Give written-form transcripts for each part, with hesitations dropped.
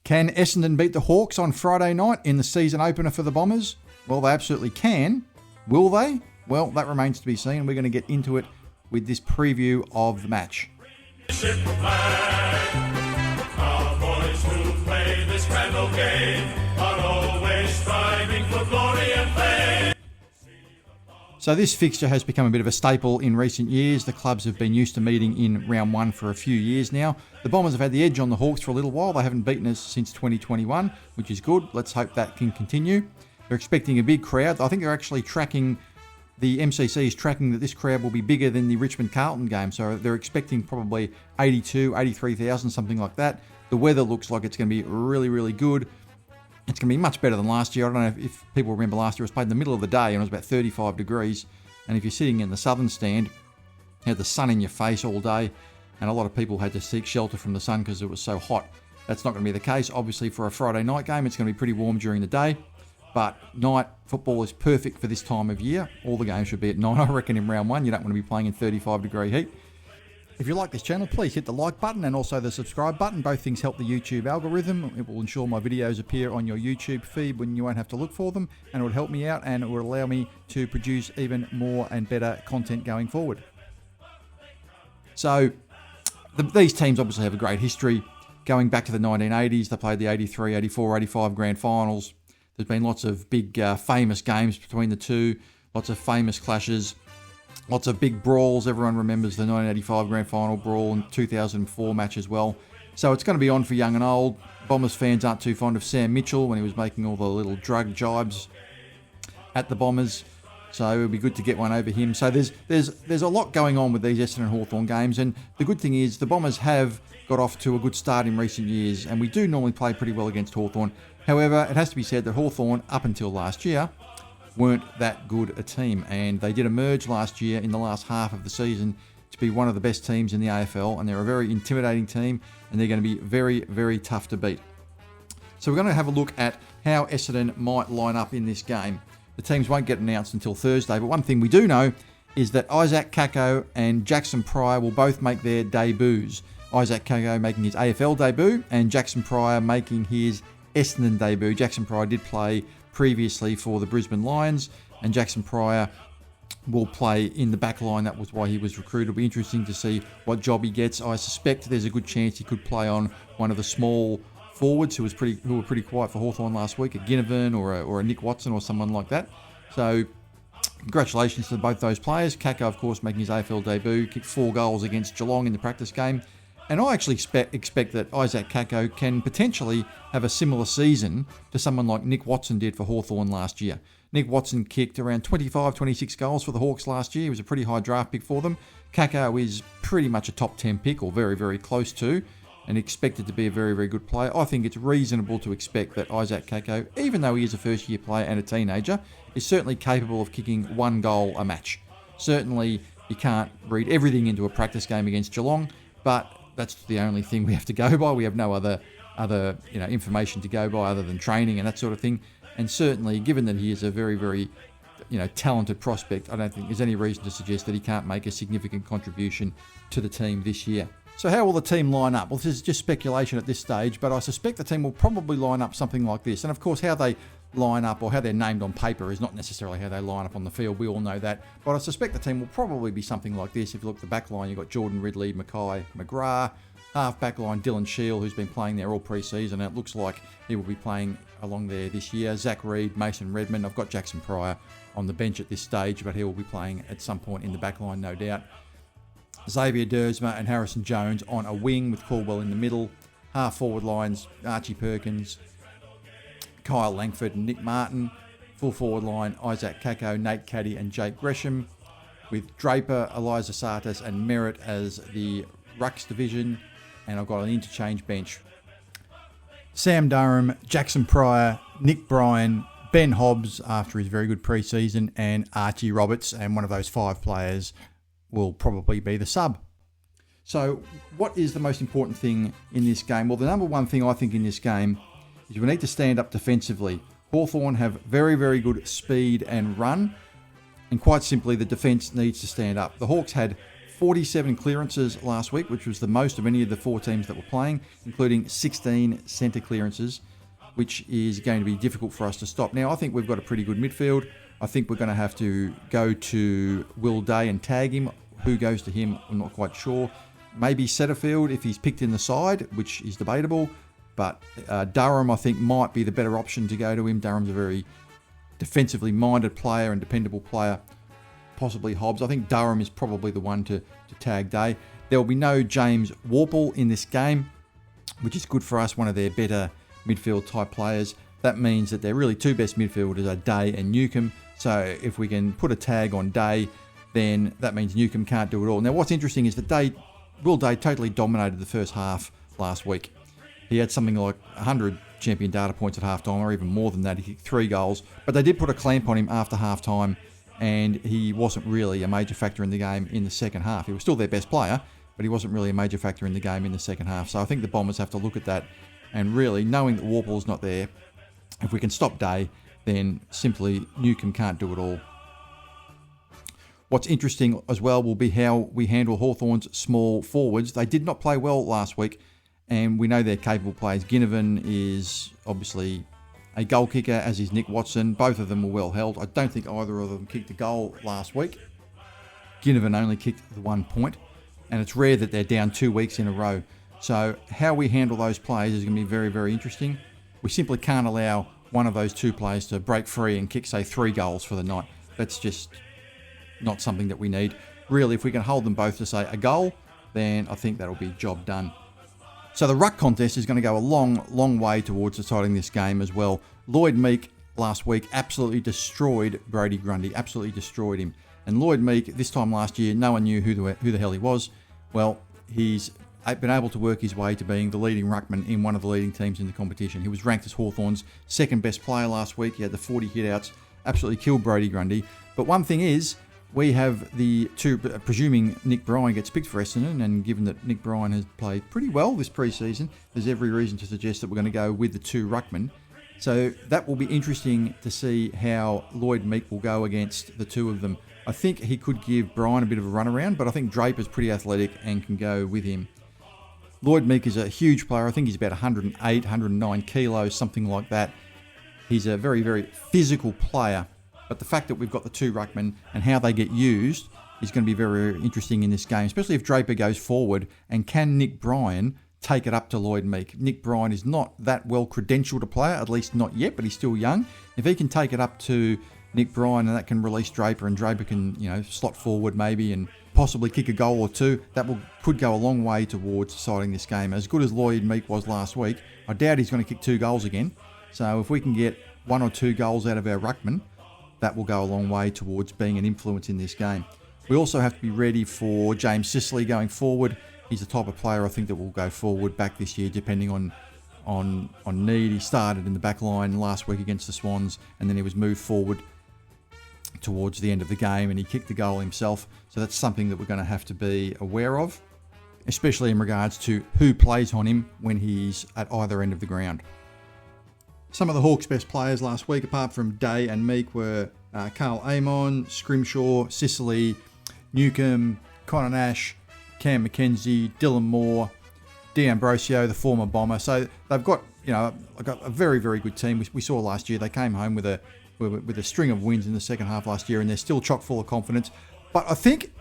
Can Essendon beat the Hawks on Friday night in the season opener for the Bombers? Well, they absolutely can. Will they? Well, that remains to be seen. We're going to get into it with this preview of the match. Cowboys who play this grand old game are always striving for glory and fame. So this fixture has become a bit of a staple in recent years. The clubs have been used to meeting in round one for a few years now. The Bombers have had the edge on the Hawks for a little while. They haven't beaten us since 2021, which is good. Let's hope that can continue. They're expecting a big crowd. I think they're actually tracking, the MCC is tracking that this crowd will be bigger than the Richmond-Carlton game. So they're expecting probably 82, 83,000, something like that. The weather looks like it's going to be really, really good. It's going to be much better than last year. I don't know if people remember last year. It was played in the middle of the day and it was about 35 degrees. And if you're sitting in the southern stand, you had the sun in your face all day. And a lot of people had to seek shelter from the sun because it was so hot. That's not going to be the case. Obviously, for a Friday night game, it's going to be pretty warm during the day. But night football is perfect for this time of year. All the games should be at night, I reckon, in round one. You don't want to be playing in 35-degree heat. If you like this channel, please hit the like button and also the subscribe button. Both things help the YouTube algorithm. It will ensure my videos appear on your YouTube feed when you won't have to look for them. And it would help me out and it would allow me to produce even more and better content going forward. So, these teams obviously have a great history. Going back to the 1980s, they played the 83, 84, 85 grand finals. There's been lots of big famous games between the two. Lots of famous clashes. Lots of big brawls. Everyone remembers the 1985 grand final brawl and 2004 match as well. So it's going to be on for young and old. Bombers fans aren't too fond of Sam Mitchell when he was making all the little drug jibes at the Bombers. So it'll be good to get one over him. So there's a lot going on with these Essendon Hawthorn games. And the good thing is the Bombers have got off to a good start in recent years. And we do normally play pretty well against Hawthorn. However, it has to be said that Hawthorn, up until last year, weren't that good a team, and they did emerge last year in the last half of the season to be one of the best teams in the AFL, and they're a very intimidating team, and they're going to be very, very tough to beat. So we're going to have a look at how Essendon might line up in this game. The teams won't get announced until Thursday, but one thing we do know is that Isaac Kako and Jackson Pryor will both make their debuts. Isaac Kako making his AFL debut, and Jackson Pryor making his Essendon debut. Jackson Pryor did play previously for the Brisbane Lions, and Jackson Pryor will play in the back line. That was why he was recruited. It'll be interesting to see what job he gets. I suspect there's a good chance he could play on one of the small forwards who were pretty quiet for Hawthorn last week, a Ginnivan or a Nick Watson or someone like that. So congratulations to both those players. Kako, of course, making his AFL debut, kicked 4 goals against Geelong in the practice game. And I actually expect that Isaac Kako can potentially have a similar season to someone like Nick Watson did for Hawthorn last year. Nick Watson kicked around 25, 26 goals for the Hawks last year. He was a pretty high draft pick for them. Kako is pretty much a top 10 pick, or very, very close to, and expected to be a very, very good player. I think it's reasonable to expect that Isaac Kako, even though he is a first-year player and a teenager, is certainly capable of kicking 1 goal a match. Certainly, you can't read everything into a practice game against Geelong, but that's the only thing we have to go by. We have no other information to go by other than training and that sort of thing. And certainly, given that he is a very, very talented prospect, I don't think there's any reason to suggest that he can't make a significant contribution to the team this year. So how will the team line up? Well, this is just speculation at this stage, but I suspect the team will probably line up something like this. And of course, how they line up or how they're named on paper is not necessarily how they line up on the field. We all know that. But I suspect the team will probably be something like this. If you look at the back line, you've got Jordan Ridley, Mackay, McGrath. Half back line, Dylan Shield, who's been playing there all pre-season. It looks like he will be playing along there this year. Zach Reid, Mason Redmond. I've got Jackson Pryor on the bench at this stage, but he will be playing at some point in the back line, no doubt. Xavier Dersma and Harrison Jones on a wing with Caldwell in the middle. Half forward lines, Archie Perkins, Kyle Langford and Nick Martin. Full forward line, Isaac Kako, Nate Caddy and Jake Gresham. With Draper, Eliza Sartas and Merritt as the Rucks division. And I've got an interchange bench. Sam Durham, Jackson Pryor, Nick Bryan, Ben Hobbs after his very good pre-season, and Archie Roberts, and one of those 5 players will probably be the sub. So what is the most important thing in this game? Well, the number one thing I think in this game is we need to stand up defensively. Hawthorn have very, very good speed and run, and quite simply the defence needs to stand up. The Hawks had 47 clearances last week, which was the most of any of the 4 teams that were playing, including 16 centre clearances, which is going to be difficult for us to stop. Now, I think we've got a pretty good midfield. I think we're going to have to go to Will Day and tag him. Who goes to him, I'm not quite sure. Maybe Setterfield if he's picked in the side, which is debatable. But Durham, I think, might be the better option to go to him. Durham's a very defensively minded player and dependable player. Possibly Hobbs. I think Durham is probably the one to tag Day. There will be no James Warple in this game, which is good for us, one of their better midfield type players. That means that their really 2 best midfielders are Day and Newcombe. So if we can put a tag on Day, then that means Newcombe can't do it all. Now, what's interesting is that Will Day totally dominated the first half last week. He had something like 100 champion data points at halftime, or even more than that. He kicked 3 goals, but they did put a clamp on him after halftime, and he wasn't really a major factor in the game in the second half. He was still their best player, but he wasn't really a major factor in the game in the second half. So I think the Bombers have to look at that, and really, knowing that Warple's not there, if we can stop Day, then simply Newcombe can't do it all. What's interesting as well will be how we handle Hawthorn's small forwards. They did not play well last week, and we know they're capable players. Ginnivan is obviously a goal kicker, as is Nick Watson. Both of them were well held. I don't think either of them kicked a goal last week. Ginnivan only kicked the 1 point, and it's rare that they're down 2 weeks in a row. So how we handle those players is going to be very, very interesting. We simply can't allow one of those 2 players to break free and kick, say, 3 goals for the night. That's just not something that we need. Really, if we can hold them both to, say, a goal, then I think that'll be job done. So the ruck contest is going to go a long, long way towards deciding this game as well. Lloyd Meek last week absolutely destroyed Brodie Grundy, absolutely destroyed him. And Lloyd Meek, this time last year, no one knew who the hell he was. Well, he's been able to work his way to being the leading ruckman in one of the leading teams in the competition. He was ranked as Hawthorn's second best player last week. He had the 40 hit-outs, absolutely killed Brodie Grundy. But one thing is, we have the 2, presuming Nick Bryan gets picked for Essendon, and given that Nick Bryan has played pretty well this pre-season, there's every reason to suggest that we're going to go with the 2 ruckmen. So that will be interesting to see how Lloyd Meek will go against the 2 of them. I think he could give Bryan a bit of a runaround, but I think Draper's pretty athletic and can go with him. Lloyd Meek is a huge player. I think he's about 108, 109 kilos, something like that. He's a very, very physical player. But the fact that we've got the 2 ruckmen and how they get used is going to be very, very interesting in this game, especially if Draper goes forward. And can Nick Bryan take it up to Lloyd Meek? Nick Bryan is not that well credentialed a player, at least not yet, but he's still young. If he can take it up to Nick Bryan and that can release Draper, and Draper can, slot forward maybe and possibly kick a goal or 2, that could go a long way towards deciding this game. As good as Lloyd Meek was last week, I doubt he's going to kick 2 goals again. So if we can get 1 or 2 goals out of our ruckman, that will go a long way towards being an influence in this game. We also have to be ready for James Sicily going forward. He's the type of player I think that will go forward back this year, depending on need. He started in the back line last week against the Swans, and then he was moved forward towards the end of the game, and he kicked the goal himself. So that's something that we're going to have to be aware of, especially in regards to who plays on him when he's at either end of the ground. Some of the Hawks' best players last week, apart from Day and Meek, were Carl Amon, Scrimshaw, Sicily, Newcombe, Connor Nash, Cam McKenzie, Dylan Moore, D'Ambrosio, the former Bomber. So they've got a very, very good team. We saw last year they came home with a string of wins in the second half last year, and they're still chock full of confidence. But I think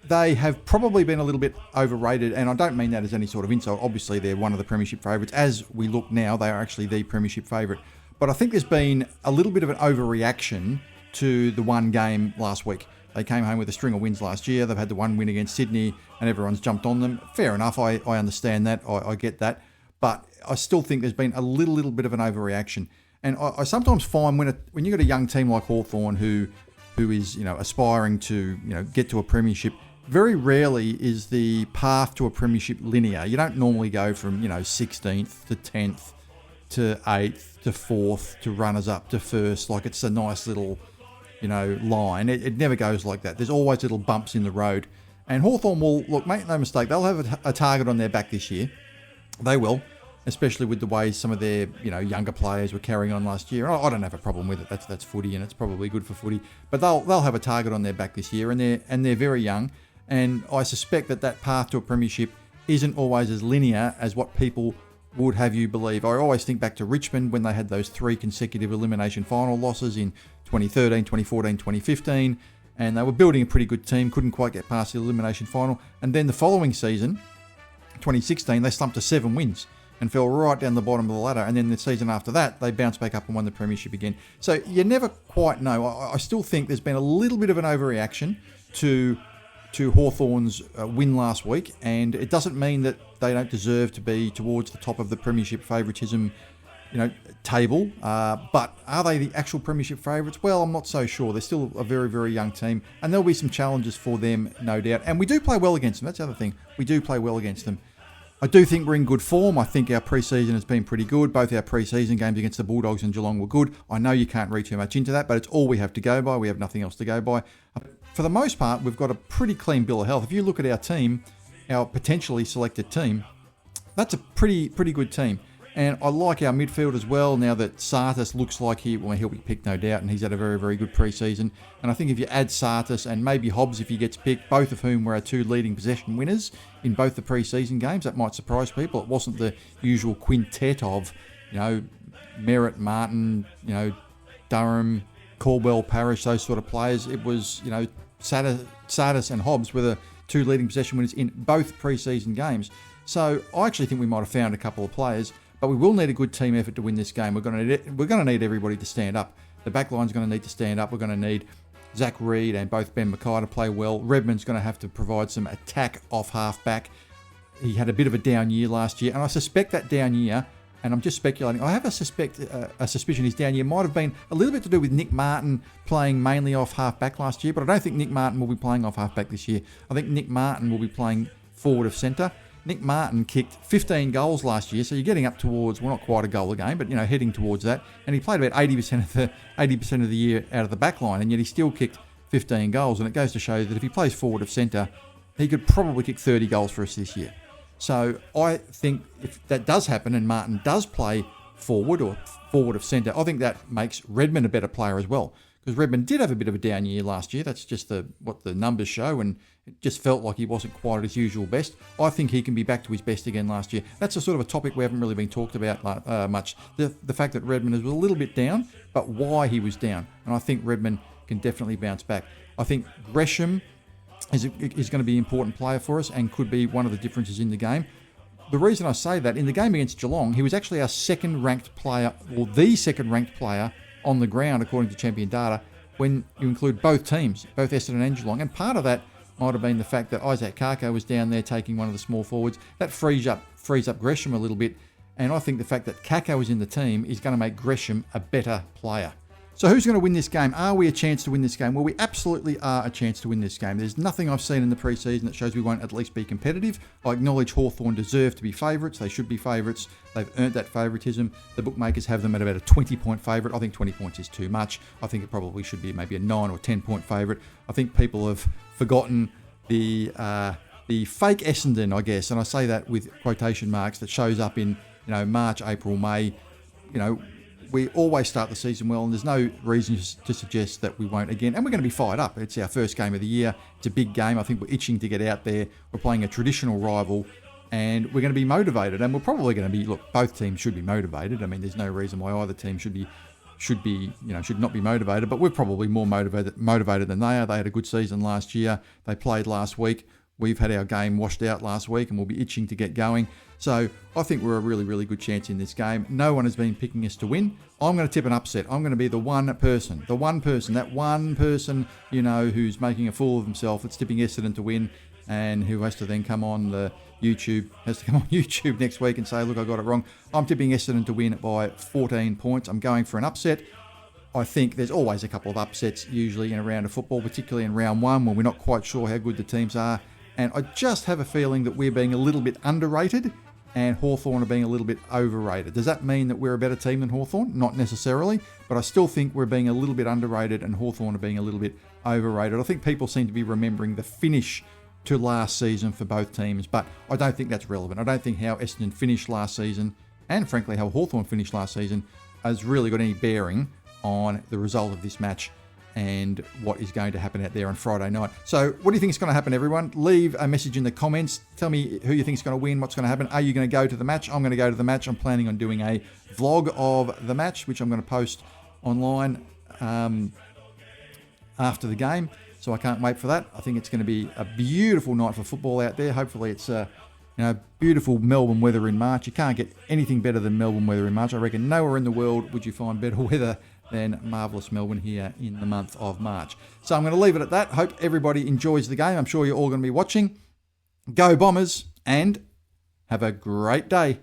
they have probably been a little bit overrated, and I don't mean that as any sort of insult. Obviously, they're one of the premiership favourites. As we look now, they are actually the premiership favourite. But I think there's been a little bit of an overreaction to the one game last week. They came home with a string of wins last year. They've had the 1 win against Sydney, and everyone's jumped on them. Fair enough, I understand that. I get that. But I still think there's been a little bit of an overreaction. And I sometimes find when you've got a young team like Hawthorn who is aspiring to get to a premiership, very rarely is the path to a premiership linear. You don't normally go from 16th to 10th to 8th to 4th to runners up to first. Like it's a nice little line. It never goes like that. There's always little bumps in the road. And Hawthorn will, look, make no mistake, they'll have a target on their back this year. They will, especially with the way some of their younger players were carrying on last year. I don't have a problem with it. That's footy, and it's probably good for footy. But they'll have a target on their back this year, and they're very young. And I suspect that path to a premiership isn't always as linear as what people would have you believe. I always think back to Richmond when they had those 3 consecutive elimination final losses in 2013, 2014, 2015, and they were building a pretty good team, couldn't quite get past the elimination final. And then the following season, 2016, they slumped to 7 wins and fell right down the bottom of the ladder. And then the season after that, they bounced back up and won the premiership again. So you never quite know. I still think there's been a little bit of an overreaction to Hawthorn's win last week, and it doesn't mean that they don't deserve to be towards the top of the premiership favouritism, table. But are they the actual premiership favourites? Well, I'm not so sure. They're still a very, very young team, and there'll be some challenges for them, no doubt. And we do play well against them. That's the other thing. We do play well against them. I do think we're in good form. I think our pre-season has been pretty good. Both our pre-season games against the Bulldogs and Geelong were good. I know you can't read too much into that, but it's all we have to go by. We have nothing else to go by. For the most part, we've got a pretty clean bill of health. If you look at our team, our potentially selected team, that's a pretty good team. And I like our midfield as well, now that Sartis looks like he'll be picked, no doubt, and he's had a very, very good pre-season. And I think if you add Sartis and maybe Hobbs if he gets picked, both of whom were our 2 leading possession winners in both the pre-season games, that might surprise people. It wasn't the usual quintet of, Merritt, Martin, Durham, Caldwell, Parrish, those sort of players. It was, Sartis and Hobbs were the 2 leading possession winners in both pre-season games. So I actually think we might have found a couple of players. But we will need a good team effort to win this game. We're going to need everybody to stand up. The back line's going to need to stand up. We're going to need Zach Reid and both Ben Mackay to play well. Redmond's going to have to provide some attack off half-back. He had a bit of a down year last year, and I suspect that down year, and I'm just speculating, I have a suspicion his down year might have been a little bit to do with Nick Martin playing mainly off half-back last year, but I don't think Nick Martin will be playing off half-back this year. I think Nick Martin will be playing forward of centre. Nick Martin kicked 15 goals last year, so you're getting up towards, well, not quite a goal a game, but heading towards that. And he played about 80% of the year out of the back line, and yet he still kicked 15 goals. And it goes to show that if he plays forward of centre, he could probably kick 30 goals for us this year. So I think if that does happen and Martin does play forward or forward of centre, I think that makes Redmond a better player as well. Because Redmond did have a bit of a down year last year. That's just what the numbers show, and it just felt like he wasn't quite at his usual best. I think he can be back to his best again last year. That's a sort of a topic we haven't really been talked about much. The fact that Redmond was a little bit down, but why he was down. And I think Redmond can definitely bounce back. I think Gresham is going to be an important player for us and could be one of the differences in the game. The reason I say that, in the game against Geelong, he was actually our second-ranked player, or the second-ranked player on the ground, according to Champion Data, when you include both teams, both Essendon and Geelong. And part of that might have been the fact that Isaac Kako was down there taking one of the small forwards. That frees up Gresham a little bit. And I think the fact that Kako is in the team is going to make Gresham a better player. So who's going to win this game? Are we a chance to win this game? Well, we absolutely are a chance to win this game. There's nothing I've seen in the pre-season that shows we won't at least be competitive. I acknowledge Hawthorn deserve to be favourites. They should be favourites. They've earned that favouritism. The bookmakers have them at about a 20-point favourite. I think 20 points is too much. I think it probably should be maybe a 9 or 10-point favourite. I think people have forgotten the fake Essendon, I guess, and I say that with quotation marks, that shows up in March, April, May. We always start the season well, and there's no reason to suggest that we won't again. And we're going to be fired up. It's our first game of the year. It's a big game. I think we're itching to get out there. We're playing a traditional rival, and we're going to be motivated. And we're probably going to be, both teams should be motivated. I mean, there's no reason why either team should not be motivated. But we're probably more motivated than they are. They had a good season last year. They played last week. We've had our game washed out last week, and we'll be itching to get going. So I think we're a really, really good chance in this game. No one has been picking us to win. I'm going to tip an upset. I'm going to be that one person, who's making a fool of himself, that's tipping Essendon to win, and who has to then come on YouTube next week and say, look, I got it wrong. I'm tipping Essendon to win by 14 points. I'm going for an upset. I think there's always a couple of upsets usually in a round of football, particularly in round one when we're not quite sure how good the teams are. And I just have a feeling that we're being a little bit underrated and Hawthorn are being a little bit overrated. Does that mean that we're a better team than Hawthorn? Not necessarily, but I still think we're being a little bit underrated and Hawthorn are being a little bit overrated. I think people seem to be remembering the finish to last season for both teams, but I don't think that's relevant. I don't think how Essendon finished last season, and frankly how Hawthorn finished last season, has really got any bearing on the result of this match. and what is going to happen out there on Friday night. So what do you think is going to happen, everyone? Leave a message in the comments. Tell me who you think is going to win, what's going to happen. Are you going to go to the match? I'm going to go to the match. I'm planning on doing a vlog of the match, which I'm going to post online after the game. So I can't wait for that. I think it's going to be a beautiful night for football out there. Hopefully it's beautiful Melbourne weather in March. You can't get anything better than Melbourne weather in March. I reckon nowhere in the world would you find better weather than marvellous Melbourne here in the month of March. So I'm going to leave it at that. Hope everybody enjoys the game. I'm sure you're all going to be watching. Go Bombers, and have a great day.